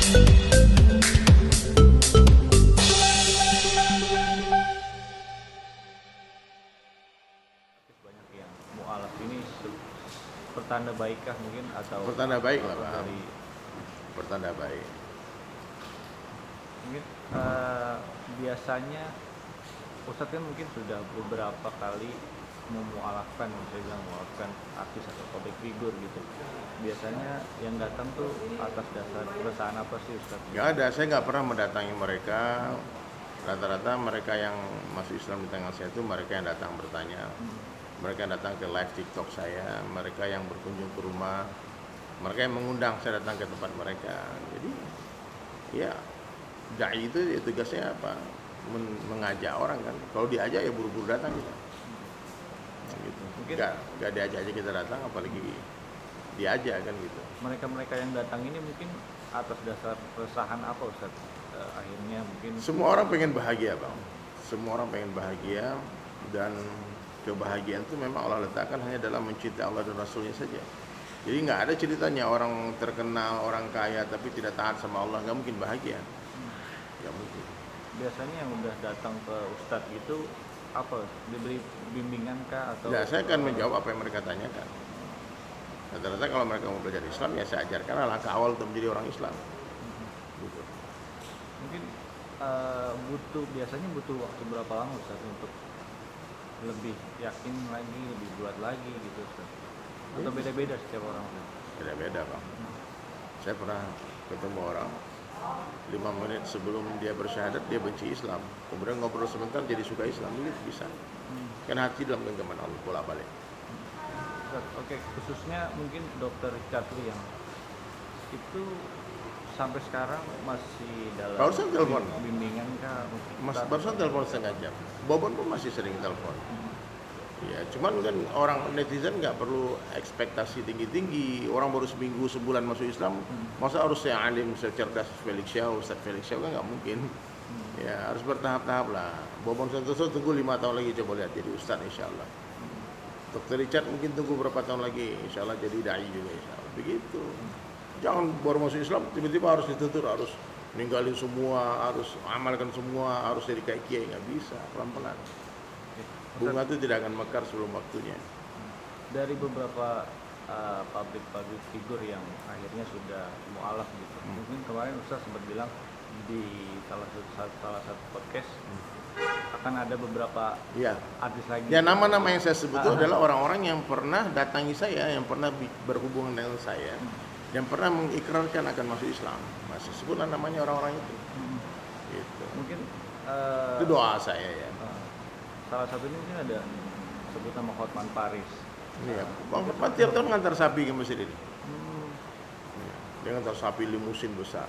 Banyak yang mualaf ini pertanda baikkah mungkin atau Pertanda baik lah, Pak. dari Pertanda baik. mungkin biasanya Ustadz kan mungkin sudah beberapa kali memualafkan, saya bilang memualafkan artis atau public figure gitu. Biasanya yang datang tuh atas dasar keresahan apa sih Ustadz? Nggak ada, saya nggak pernah mendatangi mereka. Rata-rata mereka yang masuk Islam di tengah saya itu mereka yang datang bertanya. Mereka yang datang ke live TikTok saya, mereka yang berkunjung ke rumah, mereka yang mengundang saya datang ke tempat mereka. Jadi ya dai itu ya, tugasnya apa? Mengajak orang kan. Kalau diajak ya buru-buru datang kita. Gitu. Mungkin Nggak diajak aja kita datang, apalagi diajak kan gitu. mereka-mereka yang datang ini mungkin atas dasar keresahan apa Ustadz? Akhirnya mungkin Semua orang pengen bahagia, Bang. Semua orang pengen bahagia, dan kebahagiaan itu memang Allah letakkan hanya dalam mencintai Allah dan Rasulnya saja. Jadi nggak ada ceritanya orang terkenal, orang kaya tapi tidak taat sama Allah, nggak mungkin bahagia. Nggak mungkin. biasanya yang udah datang ke Ustadz itu apa? Diberi bimbingan kah atau? Nah, saya akan menjawab apa yang mereka tanyakan. Rata-rata kalau mereka mau belajar Islam ya saya ajarkan langkah awal untuk menjadi orang Islam. Gitu. Mungkin biasanya butuh waktu berapa lama Ustadz untuk lebih yakin lagi, lebih bulat lagi gitu Ustadz? Atau beda-beda setiap orang Ustadz? Beda-beda, Bang. Saya pernah ketemu orang 5 menit sebelum dia bersyahadat dia benci Islam, kemudian ngobrol sebentar jadi suka Islam, begitu bisa. Kan hati dalam genggaman Allah bolak-balik. Ustadz, oke, khususnya mungkin Dokter Richard Lee yang itu sampai sekarang masih dalam Barusan telepon. bimbingan kah? Barusan telepon setengah jam. Bobon pun masih sering telepon. Ya, cuman kan orang netizen nggak perlu ekspektasi tinggi-tinggi. Orang baru seminggu, sebulan masuk Islam, masa harus saya alim, saya cerdas Felix Xiao, Ustaz Felix Xiao, kan nggak mungkin. Ya, harus bertahap-tahap lah. Bobon Santoso tunggu 5 tahun lagi, coba lihat jadi Ustaz insya Allah. Dr. Richard mungkin tunggu berapa tahun lagi, insya Allah jadi dai juga insya Allah. Begitu. Jangan baru masuk Islam tiba-tiba harus ditutur, harus ninggalin semua, harus amalkan semua, harus jadi kayak kiai, nggak bisa, pelan-pelan. Bunga itu tidak akan mekar sebelum waktunya. Dari beberapa public figure yang akhirnya sudah mualaf gitu. Mungkin kemarin Ustaz sempat bilang di salah satu podcast akan ada beberapa Ya. artis lagi. Ya, nama-nama yang saya sebut itu adalah orang-orang yang pernah datangi saya, yang pernah berhubungan dengan saya, yang pernah mengikrarkan akan masuk Islam. Masih sebutlah namanya orang-orang itu. Gitu. Mungkin Itu doa saya ya. salah satunya mungkin ada sebut nama Hotman Paris. Iya, Bang Hotman tiap tahun ngantar sapi ke masjid ini. Ya, dia ngantar sapi limusin besar.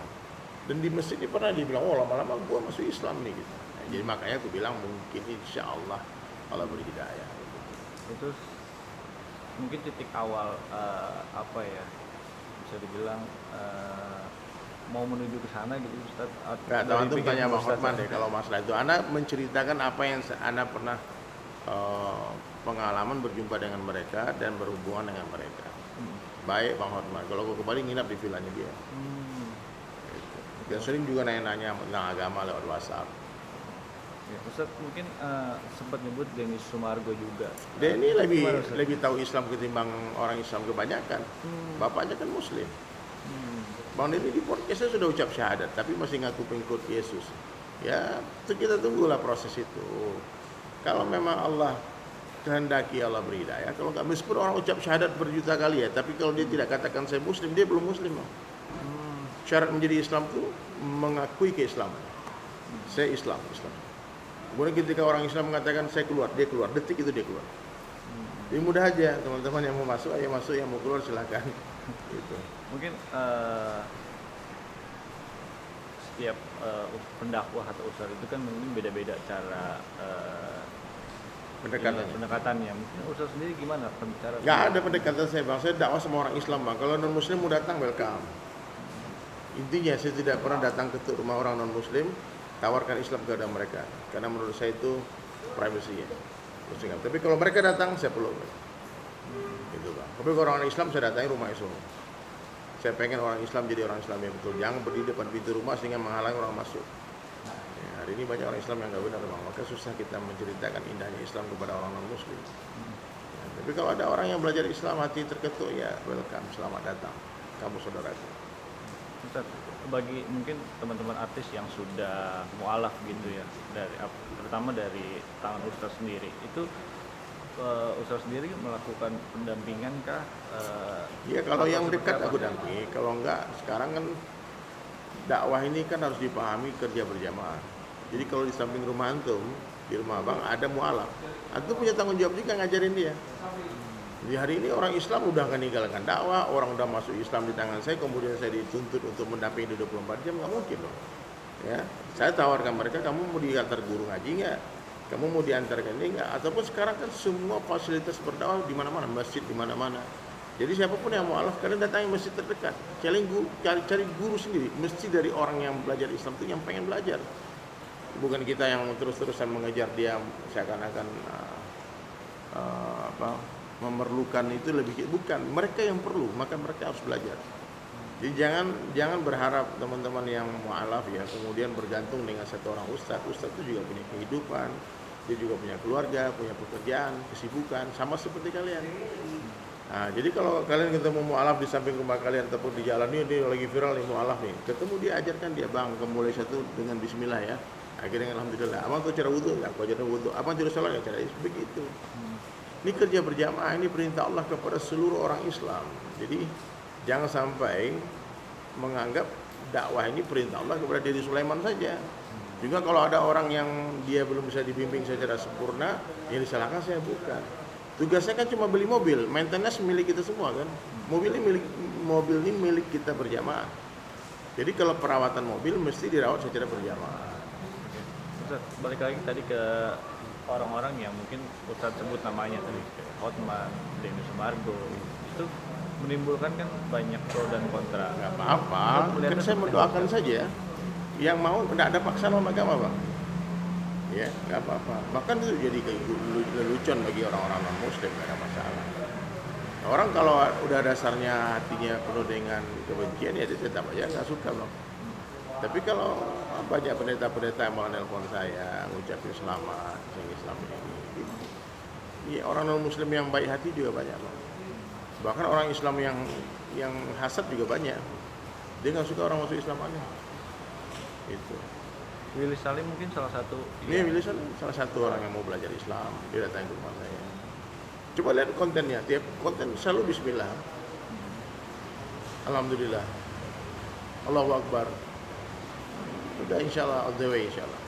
Dan di masjid ini pernah dibilang, oh lama-lama gua masuk Islam nih gitu. Nah, jadi makanya aku bilang mungkin insya Allah beri hidayah. Itu mungkin titik awal apa ya, bisa dibilang mau menuju ke sana gitu Ustaz. Nggak, tahu antum tanya Bang Hotman deh kalau masalah itu. Anda menceritakan apa yang Anda pernah pengalaman berjumpa dengan mereka dan berhubungan dengan mereka. Baik Bang Hotman, kalau aku kembali nginap di villanya dia. Gitu. Dan sering juga nanya-nanya tentang agama lewat WhatsApp. Ya, Ustaz mungkin sempat nyebut Denny Sumargo juga. Dia ini Gimana, Ustaz? lebih tahu Islam ketimbang orang Islam kebanyakan. Bapaknya kan Muslim. Bang Denny di podcastnya sudah ucap syahadat, tapi masih ngaku pengikut Yesus. Ya, itu kita tunggulah proses itu. Kalau memang Allah kehendaki, Allah beri hidayah. Kalau nggak, meskipun orang ucap syahadat berjuta kali ya, tapi kalau dia tidak katakan saya Muslim, dia belum Muslim. Syarat menjadi Islam itu mengakui keislaman. Saya Islam. Kemudian ketika orang Islam mengatakan saya keluar, dia keluar. Detik itu dia keluar. Jadi mudah aja, teman-teman yang mau masuk, ayo masuk, yang mau keluar silakan. Gitu. Mungkin setiap pendakwah atau ustadz itu kan mungkin beda-beda cara pendekatannya. Mungkin ustadz sendiri gimana cara? Nggak ada pendekatan saya Bang, saya dakwah sama orang Islam Bang. Kalau non Muslim mau datang welcome. Intinya saya tidak pernah datang ke rumah orang non Muslim tawarkan Islam kepada mereka, karena menurut saya itu privacy ya. Tapi kalau mereka datang saya peluk. Gitu Bang. Tapi kalau orang Islam saya datangi rumah semua. Saya pengen orang Islam jadi orang Islam yang betul. Jangan berdiri depan pintu rumah sehingga menghalangi orang masuk. Ya, hari ini banyak orang Islam yang nggak benar, Bang. Maka susah kita menceritakan indahnya Islam kepada orang non-Muslim. Ya, tapi kalau ada orang yang belajar Islam hati terketuk, ya welcome, selamat datang. Kamu saudaraku. Ustaz, bagi mungkin teman-teman artis yang sudah mualaf gitu ya, terutama dari tangan Ustaz sendiri, itu Ustaz sendiri melakukan pendampingan kah? Iya, kalau yang seperti dekat apa? aku dampingi, kalau enggak sekarang kan dakwah ini kan harus dipahami kerja berjamaah. Jadi kalau di samping rumah antum, di rumah abang ada mualaf, antum punya tanggung jawab juga ngajarin dia. Di hari ini orang Islam udah meninggalkan dakwah, orang udah masuk Islam di tangan saya, kemudian saya dituntut untuk mendampingi 24 jam, nggak mungkin loh. Ya, saya tawarkan mereka, kamu mau diantar guru ngaji nggak? Kamu mau diantarkan ini nggak? Ataupun sekarang kan semua fasilitas berdakwah di mana-mana, masjid di mana-mana. Jadi siapapun yang mualaf, kalian datangi masjid terdekat, cari guru sendiri. Mesti dari orang yang belajar Islam itu yang pengen belajar, bukan kita yang terus-terusan mengejar dia seakan-akan memerlukan itu lebih, bukan, mereka yang perlu, maka mereka harus belajar. Jadi jangan berharap teman-teman yang mualaf ya kemudian bergantung dengan satu orang ustadz. Ustadz itu juga punya kehidupan, dia juga punya keluarga, punya pekerjaan, kesibukan, sama seperti kalian. Nah, jadi kalau kalian ketemu mualaf di samping rumah kalian ataupun di jalan ini lagi viral nih mualaf nih, ketemu dia, ajarkan dia, bang, mulai satu dengan bismillah ya. Akhirnya alhamdulillah, abang tuh cara wudhu, aku ajarin wudhu, abang tidak salah ya cara begitu. Ini kerja berjamaah, ini perintah Allah kepada seluruh orang Islam. Jadi jangan sampai menganggap dakwah ini perintah Allah kepada diri Sulaiman saja. Juga kalau ada orang yang dia belum bisa dibimbing secara sempurna, yang disalahkan saya bukan. Tugas saya kan cuma beli mobil, maintenance milik kita semua kan. Mobil ini milik kita berjamaah. Jadi kalau perawatan mobil mesti dirawat secara berjamaah. Ustaz, balik lagi tadi ke orang-orang yang mungkin Ustaz sebut namanya tadi, kayak Hotman, Denny Sumargo, itu menimbulkan kan banyak pro dan kontra. Nggak apa-apa, kan saya mendoakan saja. Yang mau, tidak ada paksaan sama agama, Bang. Ya, nggak apa-apa. Bahkan itu jadi lelucon bagi orang-orang non-Muslim, nggak ada masalah. Orang kalau udah dasarnya hatinya penuh dengan kebencian, ya dia tetap aja nggak suka, Bang. Tapi kalau banyak pendeta-pendeta yang mau nelpon saya, ngucapin selamat, Islam ini. Ya, orang non-Muslim yang baik hati juga banyak, Bang. Bahkan orang Islam yang hasad juga banyak. Dia nggak suka orang masuk Islam aneh. Itu. Willy Salim mungkin salah satu. Ini Willy Salim salah satu orang yang mau belajar Islam. Dia datang ke rumah saya. Coba lihat kontennya. Tiap konten selalu Bismillah. Alhamdulillah. Allahu Akbar. Udah insya Allah all the way insya Allah.